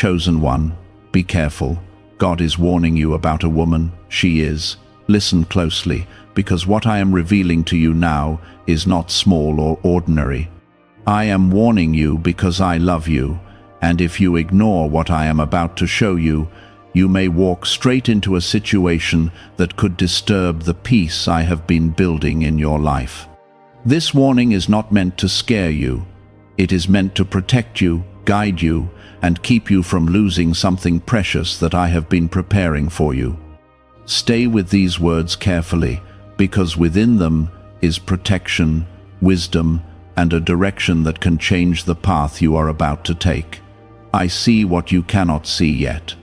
Chosen one, be careful. God is warning you about a woman. She is. Listen closely, because what I am revealing to you now is not small or ordinary. I am warning you because I love you, and if you ignore what I am about to show you, you may walk straight into a situation that could disturb the peace I have been building in your life. This warning is not meant to scare you. It is meant to protect you, guide you, and keep you from losing something precious that I have been preparing for you. Stay with these words carefully, because within them is protection, wisdom, and a direction that can change the path you are about to take. I see what you cannot see yet.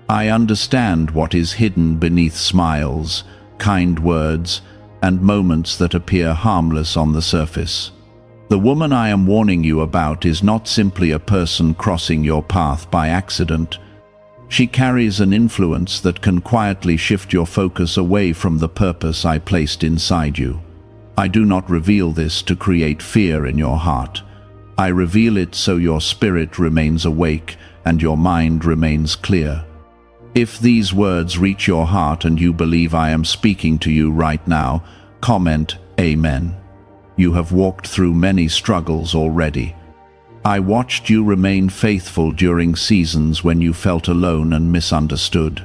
I understand what is hidden beneath smiles, kind words, and moments that appear harmless on the surface. The woman I am warning you about is not simply a person crossing your path by accident. She carries an influence that can quietly shift your focus away from the purpose I placed inside you. I do not reveal this to create fear in your heart. I reveal it so your spirit remains awake and your mind remains clear. If these words reach your heart and you believe I am speaking to you right now, comment Amen. You have walked through many struggles already. I watched you remain faithful during seasons when you felt alone and misunderstood.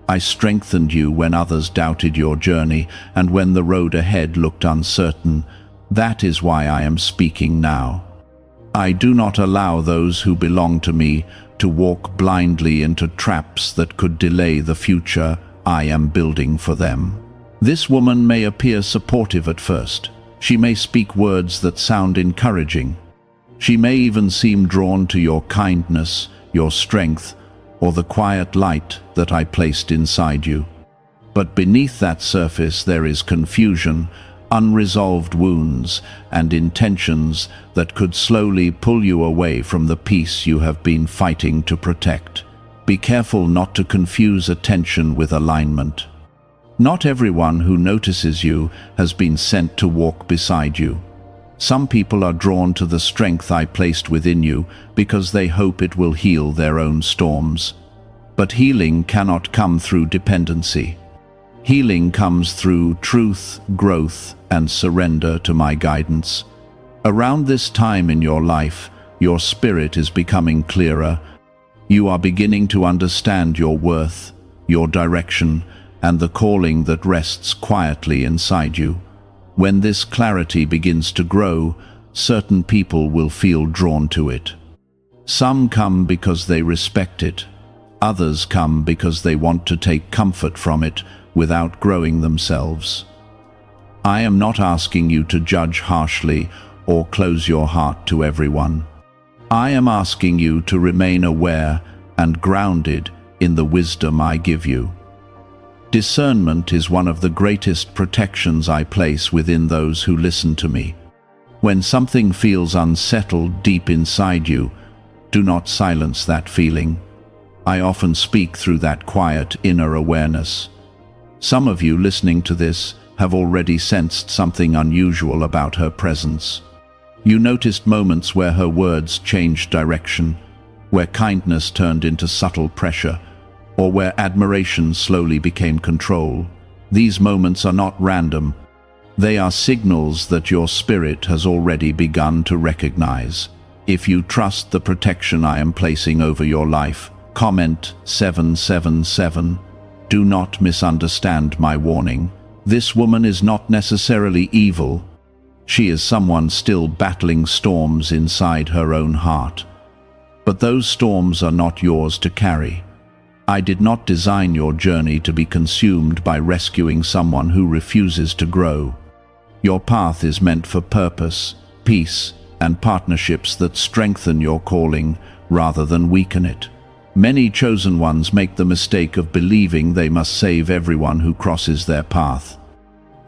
I strengthened you when others doubted your journey and when the road ahead looked uncertain. That is why I am speaking now. I do not allow those who belong to me to walk blindly into traps that could delay the future I am building for them. This woman may appear supportive at first. She may speak words that sound encouraging. She may even seem drawn to your kindness, your strength, or the quiet light that I placed inside you. But beneath that surface there is confusion, unresolved wounds, and intentions that could slowly pull you away from the peace you have been fighting to protect. Be careful not to confuse attention with alignment. Not everyone who notices you has been sent to walk beside you. Some people are drawn to the strength I placed within you because they hope it will heal their own storms. But healing cannot come through dependency. Healing comes through truth, growth, and surrender to my guidance. Around this time in your life, your spirit is becoming clearer. You are beginning to understand your worth, your direction, and the calling that rests quietly inside you. When this clarity begins to grow, certain people will feel drawn to it. Some come because they respect it. Others come because they want to take comfort from it without growing themselves. I am not asking you to judge harshly or close your heart to everyone. I am asking you to remain aware and grounded in the wisdom I give you. Discernment is one of the greatest protections I place within those who listen to me. When something feels unsettled deep inside you, do not silence that feeling. I often speak through that quiet inner awareness. Some of you listening to this have already sensed something unusual about her presence. You noticed moments where her words changed direction, where kindness turned into subtle pressure, or where admiration slowly became control. These moments are not random. They are signals that your spirit has already begun to recognize. If you trust the protection I am placing over your life, comment 777. Do not misunderstand my warning. This woman is not necessarily evil. She is someone still battling storms inside her own heart. But those storms are not yours to carry. I did not design your journey to be consumed by rescuing someone who refuses to grow. Your path is meant for purpose, peace, and partnerships that strengthen your calling rather than weaken it. Many chosen ones make the mistake of believing they must save everyone who crosses their path.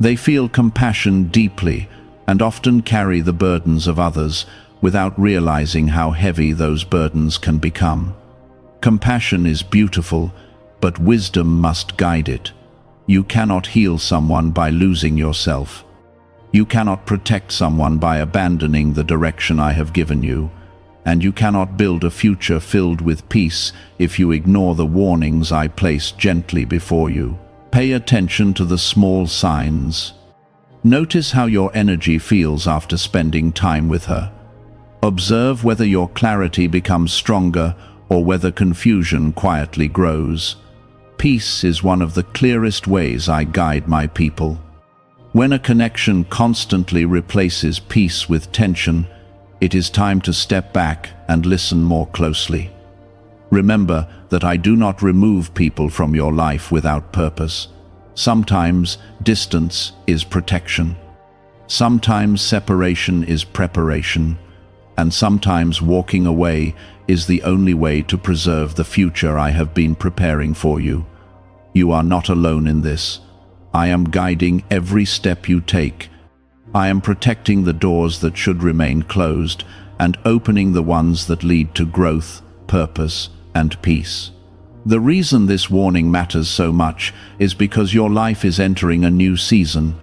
They feel compassion deeply and often carry the burdens of others without realizing how heavy those burdens can become. Compassion is beautiful, but wisdom must guide it. You cannot heal someone by losing yourself. You cannot protect someone by abandoning the direction I have given you. and you cannot build a future filled with peace if you ignore the warnings I place gently before you. Pay attention to the small signs. Notice how your energy feels after spending time with her. Observe whether your clarity becomes stronger or whether confusion quietly grows. Peace is one of the clearest ways I guide my people. When a connection constantly replaces peace with tension, it is time to step back and listen more closely. Remember that I do not remove people from your life without purpose. Sometimes distance is protection. Sometimes separation is preparation. And sometimes walking away is the only way to preserve the future I have been preparing for you. You are not alone in this. I am guiding every step you take. I am protecting the doors that should remain closed and opening the ones that lead to growth, purpose, and peace. The reason this warning matters so much is because your life is entering a new season.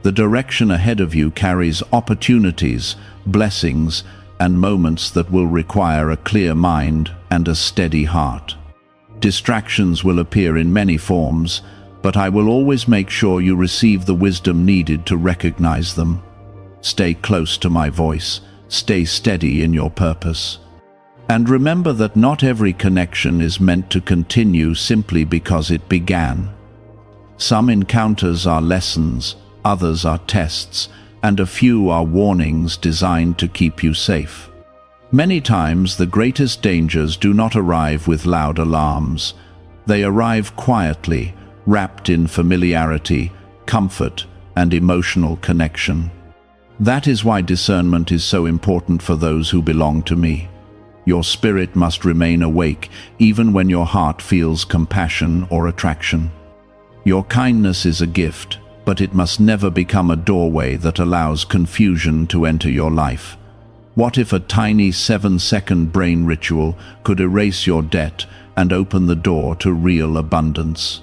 The direction ahead of you carries opportunities, blessings, and moments that will require a clear mind and a steady heart. Distractions will appear in many forms, but I will always make sure you receive the wisdom needed to recognize them. Stay close to my voice, stay steady in your purpose. And remember that not every connection is meant to continue simply because it began. Some encounters are lessons, others are tests, and a few are warnings designed to keep you safe. Many times the greatest dangers do not arrive with loud alarms. They arrive quietly, wrapped in familiarity, comfort, and emotional connection. That is why discernment is so important for those who belong to me. Your spirit must remain awake even when your heart feels compassion or attraction. Your kindness is a gift, but it must never become a doorway that allows confusion to enter your life. What if a tiny 7-second brain ritual could erase your debt and open the door to real abundance?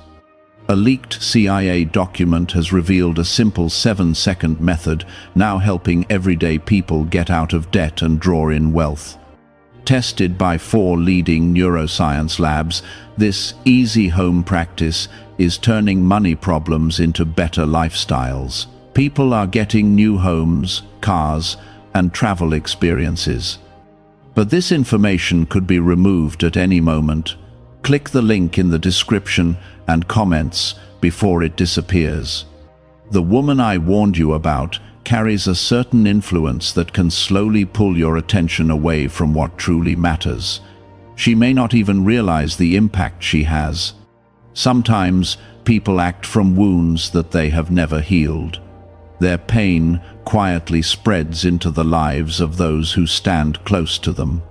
A leaked CIA document has revealed a simple 7-second method now helping everyday people get out of debt and draw in wealth. Tested by 4 leading neuroscience labs, this easy home practice is turning money problems into better lifestyles. People are getting new homes, cars, and travel experiences. But this information could be removed at any moment. Click the link in the description and comments before it disappears. The woman I warned you about carries a certain influence that can slowly pull your attention away from what truly matters. She may not even realize the impact she has. Sometimes people act from wounds that they have never healed. Their pain quietly spreads into the lives of those who stand close to them.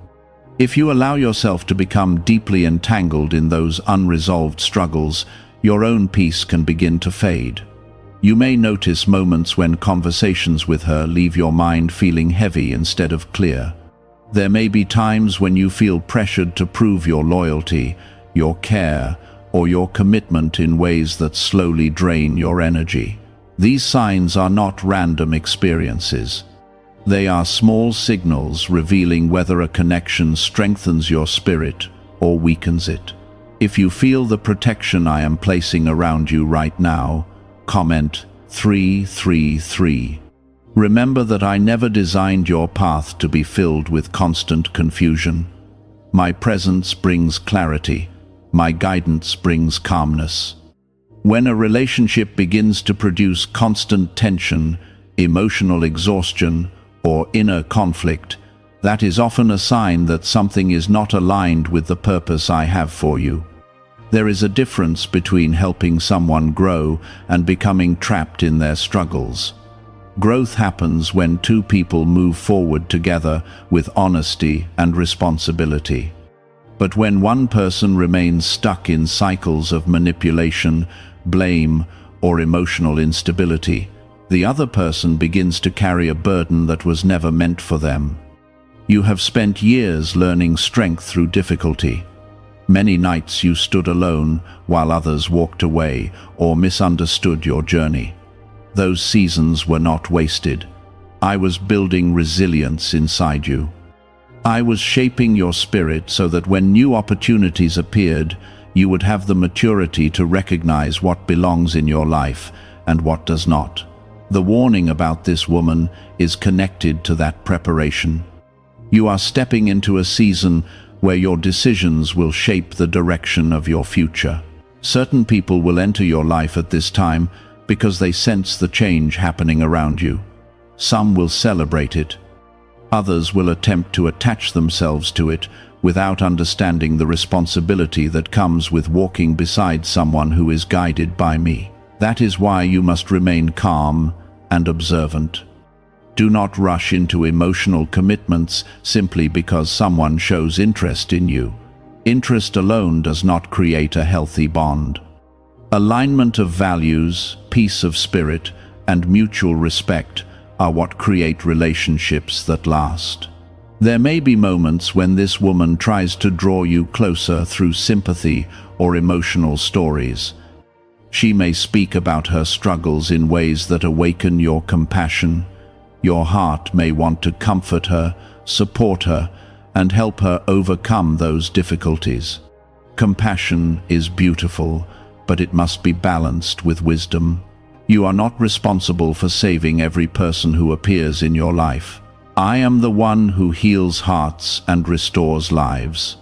If you allow yourself to become deeply entangled in those unresolved struggles, your own peace can begin to fade. You may notice moments when conversations with her leave your mind feeling heavy instead of clear. There may be times when you feel pressured to prove your loyalty, your care, or your commitment in ways that slowly drain your energy. These signs are not random experiences. They are small signals revealing whether a connection strengthens your spirit or weakens it. If you feel the protection I am placing around you right now, comment 333. Remember that I never designed your path to be filled with constant confusion. My presence brings clarity. My guidance brings calmness. When a relationship begins to produce constant tension, emotional exhaustion, or inner conflict, that is often a sign that something is not aligned with the purpose I have for you. There is a difference between helping someone grow and becoming trapped in their struggles. Growth happens when 2 people move forward together with honesty and responsibility. But when one person remains stuck in cycles of manipulation, blame, or emotional instability, the other person begins to carry a burden that was never meant for them. You have spent years learning strength through difficulty. Many nights you stood alone while others walked away or misunderstood your journey. Those seasons were not wasted. I was building resilience inside you. I was shaping your spirit so that when new opportunities appeared, you would have the maturity to recognize what belongs in your life and what does not. The warning about this woman is connected to that preparation. You are stepping into a season where your decisions will shape the direction of your future. Certain people will enter your life at this time because they sense the change happening around you. Some will celebrate it. Others will attempt to attach themselves to it without understanding the responsibility that comes with walking beside someone who is guided by me. That is why you must remain calm and observant. Do not rush into emotional commitments simply because someone shows interest in you. Interest alone does not create a healthy bond. Alignment of values, peace of spirit, and mutual respect are what create relationships that last. There may be moments when this woman tries to draw you closer through sympathy or emotional stories. She may speak about her struggles in ways that awaken your compassion. Your heart may want to comfort her, support her, and help her overcome those difficulties. Compassion is beautiful, but it must be balanced with wisdom. You are not responsible for saving every person who appears in your life. I am the one who heals hearts and restores lives.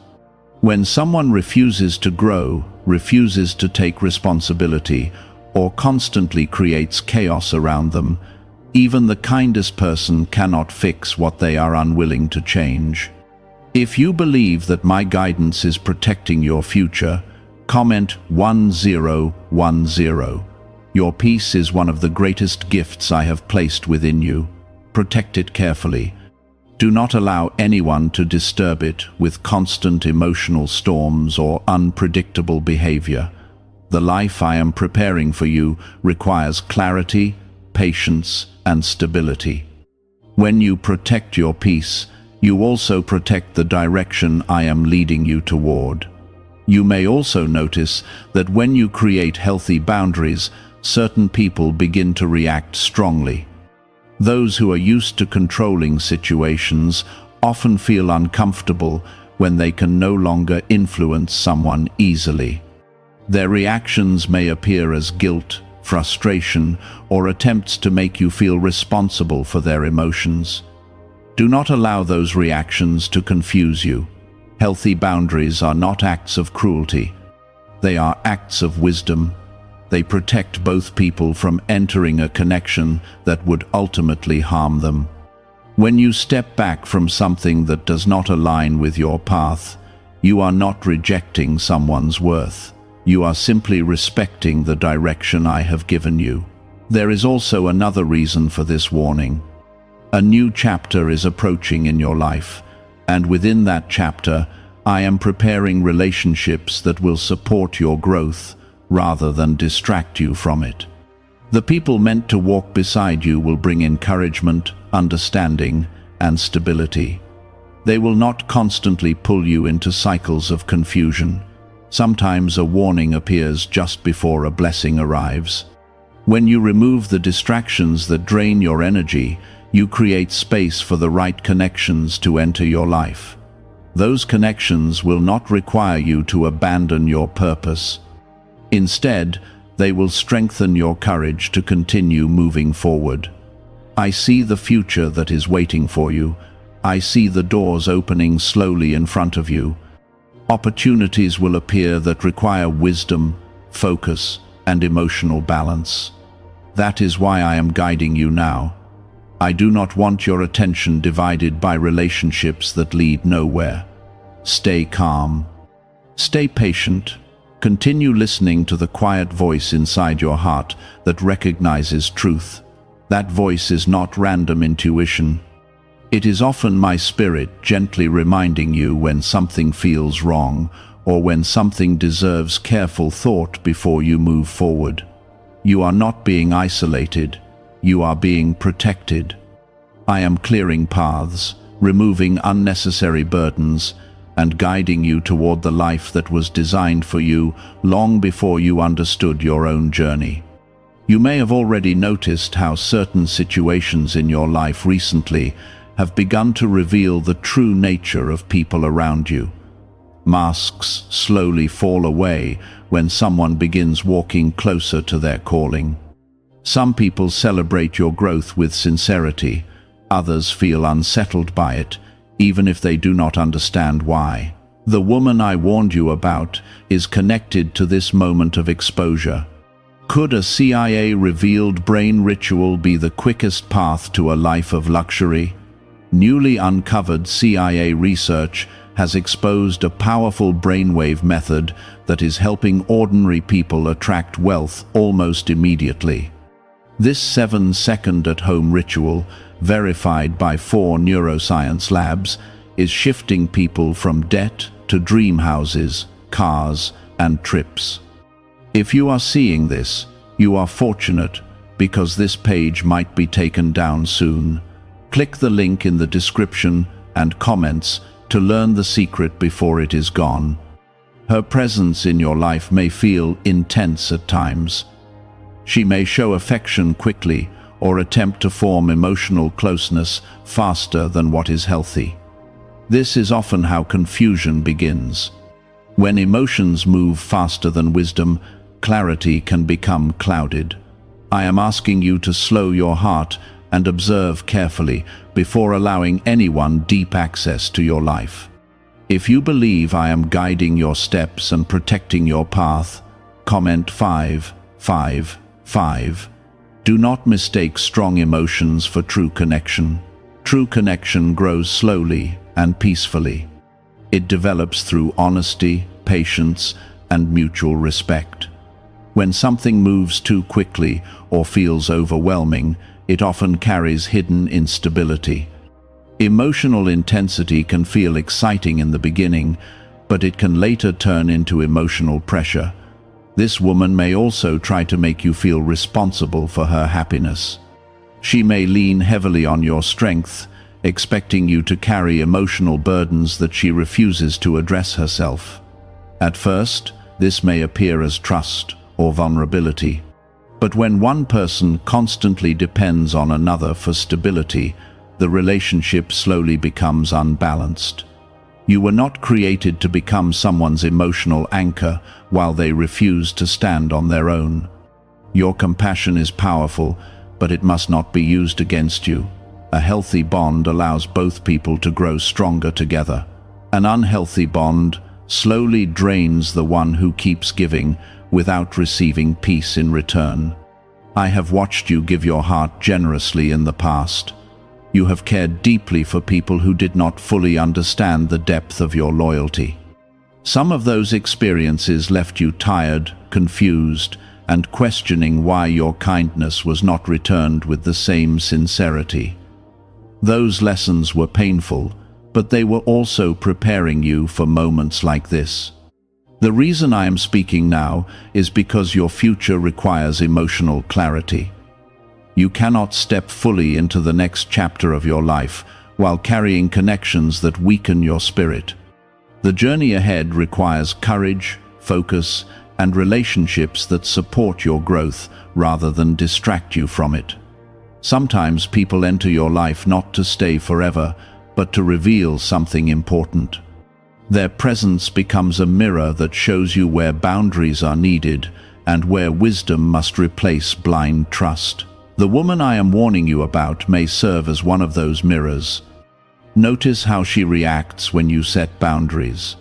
When someone refuses to grow, refuses to take responsibility, or constantly creates chaos around them, even the kindest person cannot fix what they are unwilling to change. If you believe that my guidance is protecting your future, comment 1010. Your peace is one of the greatest gifts I have placed within you. Protect it carefully. Do not allow anyone to disturb it with constant emotional storms or unpredictable behavior. The life I am preparing for you requires clarity, patience, and stability. When you protect your peace, you also protect the direction I am leading you toward. You may also notice that when you create healthy boundaries, certain people begin to react strongly. Those who are used to controlling situations often feel uncomfortable when they can no longer influence someone easily. Their reactions may appear as guilt, frustration, or attempts to make you feel responsible for their emotions. Do not allow those reactions to confuse you. Healthy boundaries are not acts of cruelty. They are acts of wisdom. They protect both people from entering a connection that would ultimately harm them. When you step back from something that does not align with your path, you are not rejecting someone's worth. You are simply respecting the direction I have given you. There is also another reason for this warning. A new chapter is approaching in your life, and within that chapter, I am preparing relationships that will support your growth rather than distract you from it. The people meant to walk beside you will bring encouragement, understanding, and stability. They will not constantly pull you into cycles of confusion. Sometimes a warning appears just before a blessing arrives. When you remove the distractions that drain your energy, you create space for the right connections to enter your life. Those connections will not require you to abandon your purpose. Instead, they will strengthen your courage to continue moving forward. I see the future that is waiting for you. I see the doors opening slowly in front of you. Opportunities will appear that require wisdom, focus, and emotional balance. That is why I am guiding you now. I do not want your attention divided by relationships that lead nowhere. Stay calm. Stay patient. Continue listening to the quiet voice inside your heart that recognizes truth. That voice is not random intuition. It is often my spirit gently reminding you when something feels wrong or when something deserves careful thought before you move forward. You are not being isolated. You are being protected. I am clearing paths, removing unnecessary burdens, and guiding you toward the life that was designed for you long before you understood your own journey. You may have already noticed how certain situations in your life recently have begun to reveal the true nature of people around you. Masks slowly fall away when someone begins walking closer to their calling. Some people celebrate your growth with sincerity, others feel unsettled by it, even if they do not understand why. The woman I warned you about is connected to this moment of exposure. Could a CIA-revealed brain ritual be the quickest path to a life of luxury? Newly uncovered CIA research has exposed a powerful brainwave method that is helping ordinary people attract wealth almost immediately. This 7-second at-home ritual, verified by 4 neuroscience labs, is shifting people from debt to dream houses, cars, and trips. If you are seeing this, you are fortunate, because this page might be taken down soon. Click the link in the description and comments to learn the secret before it is gone. Her presence in your life may feel intense at times. She may show affection quickly or attempt to form emotional closeness faster than what is healthy. This is often how confusion begins. When emotions move faster than wisdom, clarity can become clouded. I am asking you to slow your heart and observe carefully before allowing anyone deep access to your life. If you believe I am guiding your steps and protecting your path, comment 555. Do not mistake strong emotions for true connection. True connection grows slowly and peacefully. It develops through honesty, patience, and mutual respect. When something moves too quickly or feels overwhelming, it often carries hidden instability. Emotional intensity can feel exciting in the beginning, but it can later turn into emotional pressure. This woman may also try to make you feel responsible for her happiness. She may lean heavily on your strength, expecting you to carry emotional burdens that she refuses to address herself. At first, this may appear as trust or vulnerability. But when one person constantly depends on another for stability, the relationship slowly becomes unbalanced. You were not created to become someone's emotional anchor while they refuse to stand on their own. Your compassion is powerful, but it must not be used against you. A healthy bond allows both people to grow stronger together. An unhealthy bond slowly drains the one who keeps giving without receiving peace in return. I have watched you give your heart generously in the past. You have cared deeply for people who did not fully understand the depth of your loyalty. Some of those experiences left you tired, confused, and questioning why your kindness was not returned with the same sincerity. Those lessons were painful, but they were also preparing you for moments like this. The reason I am speaking now is because your future requires emotional clarity. You cannot step fully into the next chapter of your life while carrying connections that weaken your spirit. The journey ahead requires courage, focus, and relationships that support your growth rather than distract you from it. Sometimes people enter your life not to stay forever, but to reveal something important. Their presence becomes a mirror that shows you where boundaries are needed and where wisdom must replace blind trust. The woman I am warning you about may serve as one of those mirrors. Notice how she reacts when you set boundaries.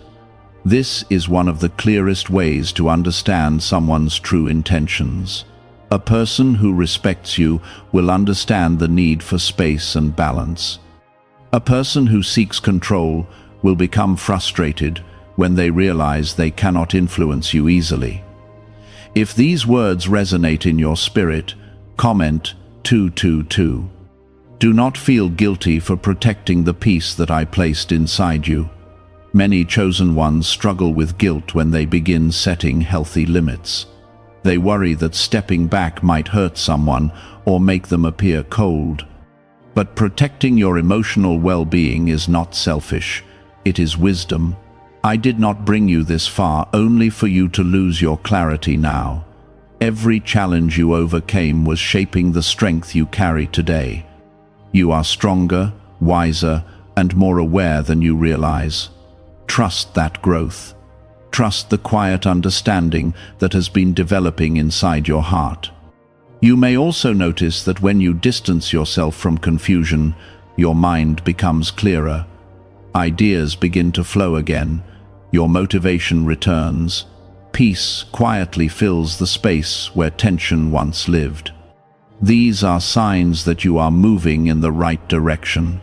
This is one of the clearest ways to understand someone's true intentions. A person who respects you will understand the need for space and balance. A person who seeks control will become frustrated when they realize they cannot influence you easily. If these words resonate in your spirit, comment 222. Do not feel guilty for protecting the peace that I placed inside you. Many chosen ones struggle with guilt when they begin setting healthy limits. They worry that stepping back might hurt someone or make them appear cold. But protecting your emotional well-being is not selfish. It is wisdom. I did not bring you this far only for you to lose your clarity now. Every challenge you overcame was shaping the strength you carry today. You are stronger, wiser, and more aware than you realize. Trust that growth. Trust the quiet understanding that has been developing inside your heart. You may also notice that when you distance yourself from confusion, your mind becomes clearer. Ideas begin to flow again. Your motivation returns. Peace quietly fills the space where tension once lived. These are signs that you are moving in the right direction.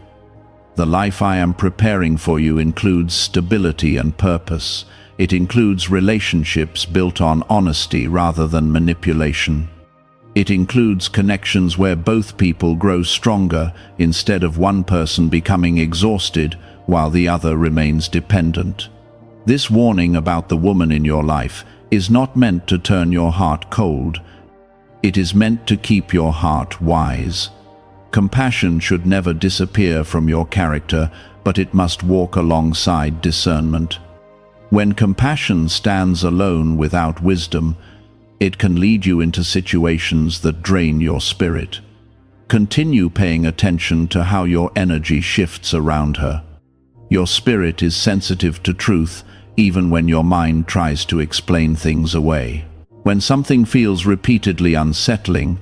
The life I am preparing for you includes stability and purpose. It includes relationships built on honesty rather than manipulation. It includes connections where both people grow stronger instead of one person becoming exhausted while the other remains dependent. This warning about the woman in your life is not meant to turn your heart cold. It is meant to keep your heart wise. Compassion should never disappear from your character, but it must walk alongside discernment. When compassion stands alone without wisdom, it can lead you into situations that drain your spirit. Continue paying attention to how your energy shifts around her. Your spirit is sensitive to truth, even when your mind tries to explain things away. When something feels repeatedly unsettling,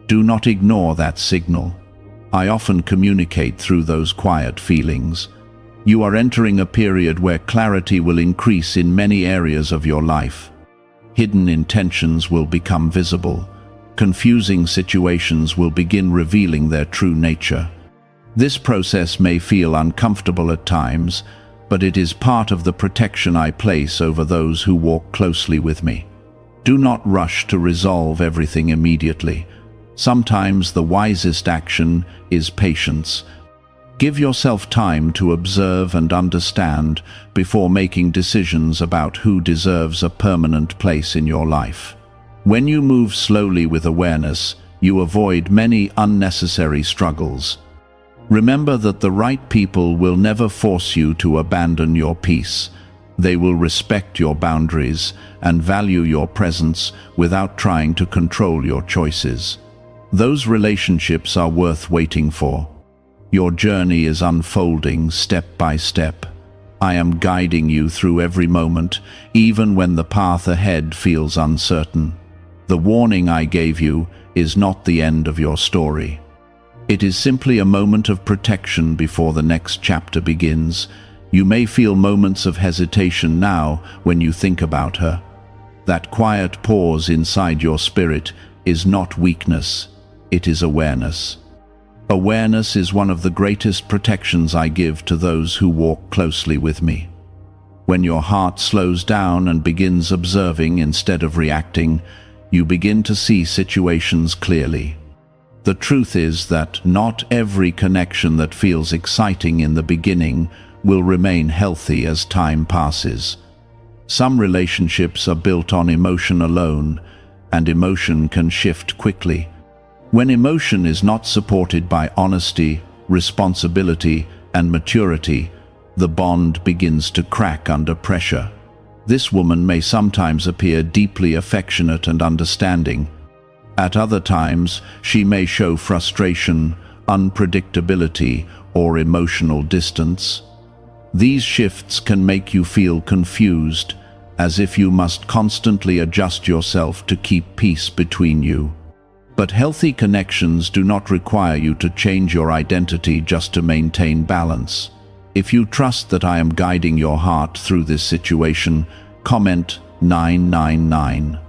do not ignore that signal. I often communicate through those quiet feelings. You are entering a period where clarity will increase in many areas of your life. Hidden intentions will become visible. Confusing situations will begin revealing their true nature. This process may feel uncomfortable at times, but it is part of the protection I place over those who walk closely with me. Do not rush to resolve everything immediately. Sometimes the wisest action is patience. Give yourself time to observe and understand before making decisions about who deserves a permanent place in your life. When you move slowly with awareness, you avoid many unnecessary struggles. Remember that the right people will never force you to abandon your peace. They will respect your boundaries and value your presence without trying to control your choices. Those relationships are worth waiting for. Your journey is unfolding step by step. I am guiding you through every moment, even when the path ahead feels uncertain. The warning I gave you is not the end of your story. It is simply a moment of protection before the next chapter begins. You may feel moments of hesitation now when you think about her. That quiet pause inside your spirit is not weakness, it is awareness. Awareness is one of the greatest protections I give to those who walk closely with me. When your heart slows down and begins observing instead of reacting, you begin to see situations clearly. The truth is that not every connection that feels exciting in the beginning will remain healthy as time passes. Some relationships are built on emotion alone, and emotion can shift quickly. When emotion is not supported by honesty, responsibility, and maturity, the bond begins to crack under pressure. This woman may sometimes appear deeply affectionate and understanding. At other times, she may show frustration, unpredictability, or emotional distance. These shifts can make you feel confused, as if you must constantly adjust yourself to keep peace between you. But healthy connections do not require you to change your identity just to maintain balance. If you trust that I am guiding your heart through this situation, comment 999.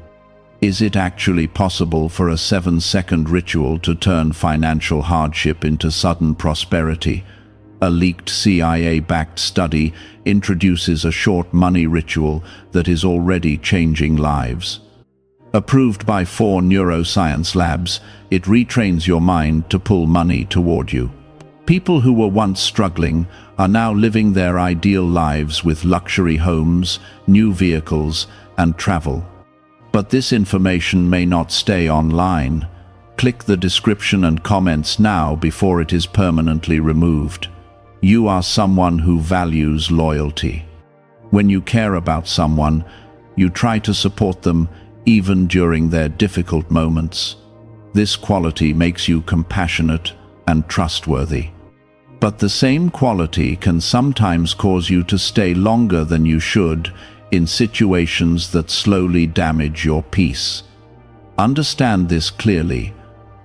Is it actually possible for a 7-second ritual to turn financial hardship into sudden prosperity? A leaked CIA-backed study introduces a short money ritual that is already changing lives. Approved by 4 neuroscience labs, it retrains your mind to pull money toward you. People who were once struggling are now living their ideal lives with luxury homes, new vehicles, and travel. But this information may not stay online. Click the description and comments now before it is permanently removed. You are someone who values loyalty. When you care about someone, you try to support them even during their difficult moments. This quality makes you compassionate and trustworthy. But the same quality can sometimes cause you to stay longer than you should in situations that slowly damage your peace. Understand this clearly.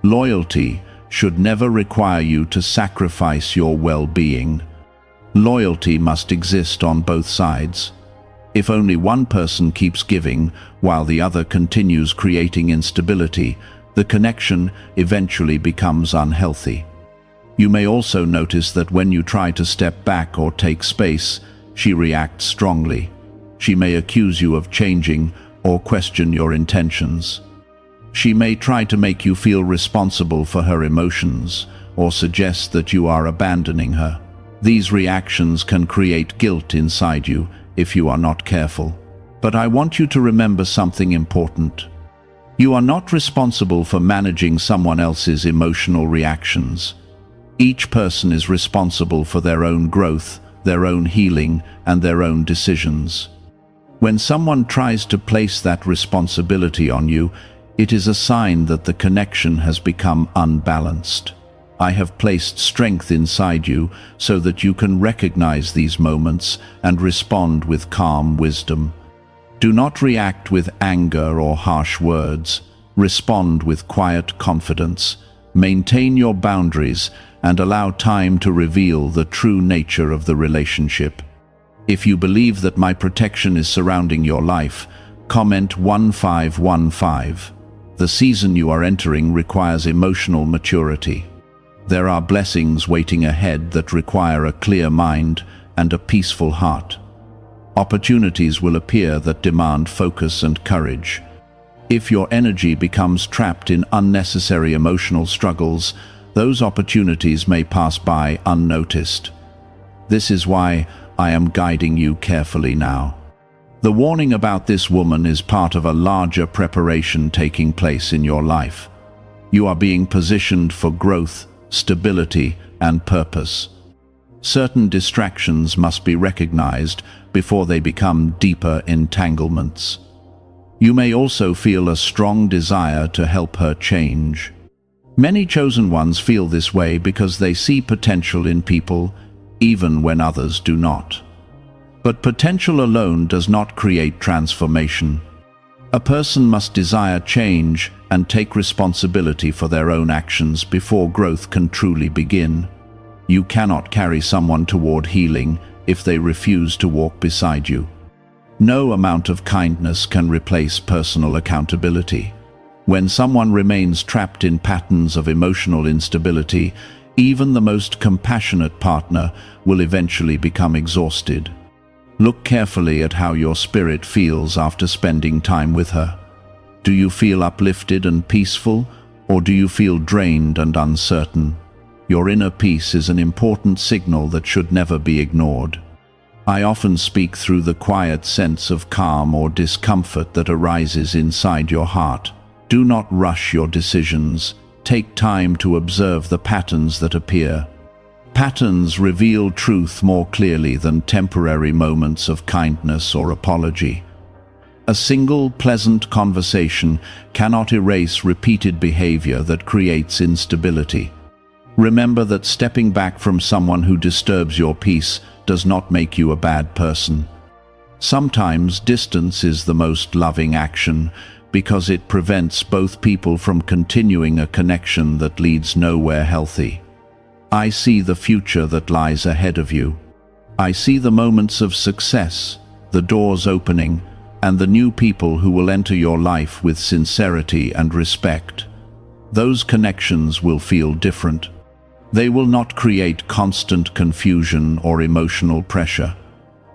Loyalty should never require you to sacrifice your well-being. Loyalty must exist on both sides. If only one person keeps giving while the other continues creating instability, the connection eventually becomes unhealthy. You may also notice that when you try to step back or take space, she reacts strongly. She may accuse you of changing or question your intentions. She may try to make you feel responsible for her emotions or suggest that you are abandoning her. These reactions can create guilt inside you if you are not careful. But I want you to remember something important. You are not responsible for managing someone else's emotional reactions. Each person is responsible for their own growth, their own healing, and their own decisions. When someone tries to place that responsibility on you, it is a sign that the connection has become unbalanced. I have placed strength inside you so that you can recognize these moments and respond with calm wisdom. Do not react with anger or harsh words. Respond with quiet confidence. Maintain your boundaries and allow time to reveal the true nature of the relationship. If you believe that my protection is surrounding your life, comment 1515. The season you are entering requires emotional maturity. There are blessings waiting ahead that require a clear mind and a peaceful heart. Opportunities will appear that demand focus and courage. If your energy becomes trapped in unnecessary emotional struggles, those opportunities may pass by unnoticed. This is why I am guiding you carefully now. The warning about this woman is part of a larger preparation taking place in your life. You are being positioned for growth, stability, and purpose. Certain distractions must be recognized before they become deeper entanglements. You may also feel a strong desire to help her change. Many chosen ones feel this way because they see potential in people, even when others do not. But potential alone does not create transformation. A person must desire change and take responsibility for their own actions before growth can truly begin. You cannot carry someone toward healing if they refuse to walk beside you. No amount of kindness can replace personal accountability. When someone remains trapped in patterns of emotional instability, even the most compassionate partner will eventually become exhausted. Look carefully at how your spirit feels after spending time with her. Do you feel uplifted and peaceful, or do you feel drained and uncertain? Your inner peace is an important signal that should never be ignored. I often speak through the quiet sense of calm or discomfort that arises inside your heart. Do not rush your decisions. Take time to observe the patterns that appear. Patterns reveal truth more clearly than temporary moments of kindness or apology. A single pleasant conversation cannot erase repeated behavior that creates instability. Remember that stepping back from someone who disturbs your peace does not make you a bad person. Sometimes distance is the most loving action because it prevents both people from continuing a connection that leads nowhere healthy. I see the future that lies ahead of you. I see the moments of success, the doors opening, and the new people who will enter your life with sincerity and respect. Those connections will feel different. They will not create constant confusion or emotional pressure.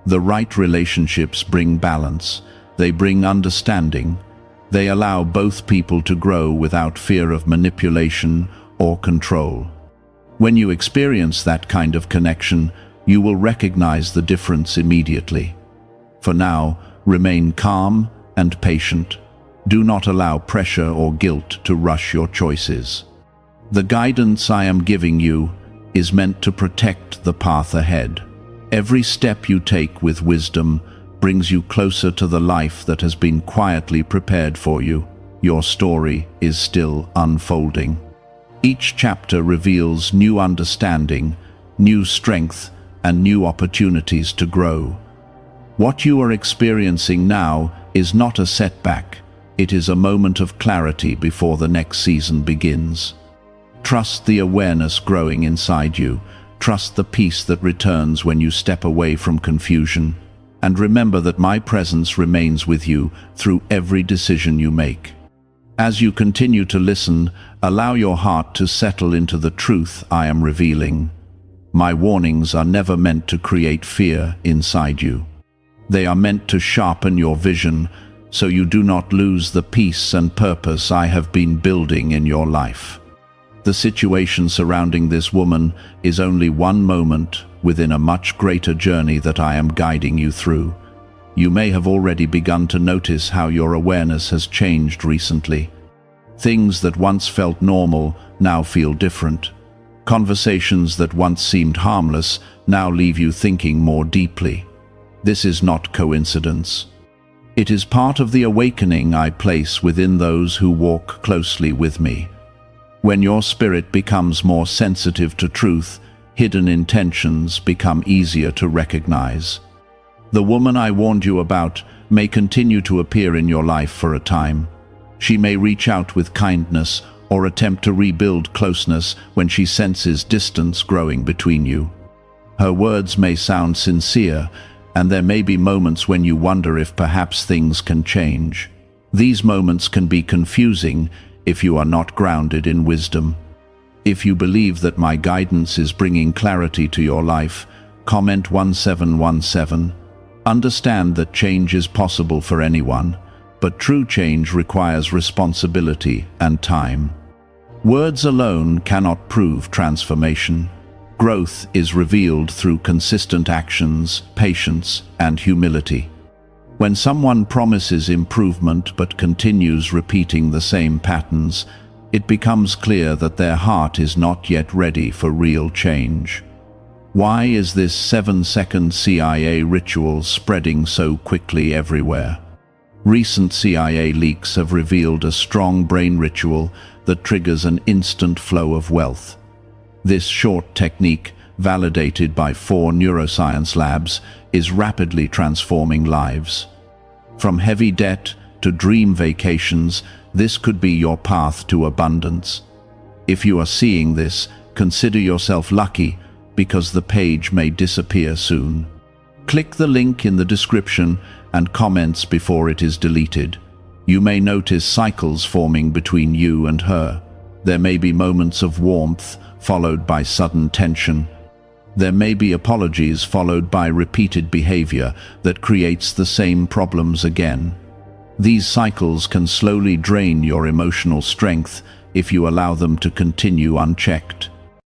The right relationships bring balance. They bring understanding. They allow both people to grow without fear of manipulation or control. When you experience that kind of connection, you will recognize the difference immediately. For now, remain calm and patient. Do not allow pressure or guilt to rush your choices. The guidance I am giving you is meant to protect the path ahead. Every step you take with wisdom brings you closer to the life that has been quietly prepared for you. Your story is still unfolding. Each chapter reveals new understanding, new strength, and new opportunities to grow. What you are experiencing now is not a setback. It is a moment of clarity before the next season begins. Trust the awareness growing inside you. Trust the peace that returns when you step away from confusion. And remember that my presence remains with you through every decision you make. As you continue to listen, allow your heart to settle into the truth I am revealing. My warnings are never meant to create fear inside you. They are meant to sharpen your vision so you do not lose the peace and purpose I have been building in your life. The situation surrounding this woman is only one moment within a much greater journey that I am guiding you through. You may have already begun to notice how your awareness has changed recently. Things that once felt normal now feel different. Conversations that once seemed harmless now leave you thinking more deeply. This is not coincidence. It is part of the awakening I place within those who walk closely with me. When your spirit becomes more sensitive to truth, hidden intentions become easier to recognize. The woman I warned you about may continue to appear in your life for a time. She may reach out with kindness or attempt to rebuild closeness when she senses distance growing between you. Her words may sound sincere, and there may be moments when you wonder if perhaps things can change. These moments can be confusing if you are not grounded in wisdom. If you believe that my guidance is bringing clarity to your life, comment 1717. Understand that change is possible for anyone, but true change requires responsibility and time. Words alone cannot prove transformation. Growth is revealed through consistent actions, patience, and humility. When someone promises improvement but continues repeating the same patterns, it becomes clear that their heart is not yet ready for real change. Why is this 7-second CIA ritual spreading so quickly everywhere? Recent CIA leaks have revealed a strong brain ritual that triggers an instant flow of wealth. This short technique, validated by 4 neuroscience labs, is rapidly transforming lives. From heavy debt to dream vacations, this could be your path to abundance. If you are seeing this, consider yourself lucky, because the page may disappear soon. Click the link in the description and comments before it is deleted. You may notice cycles forming between you and her. There may be moments of warmth, followed by sudden tension. There may be apologies followed by repeated behavior that creates the same problems again. These cycles can slowly drain your emotional strength if you allow them to continue unchecked.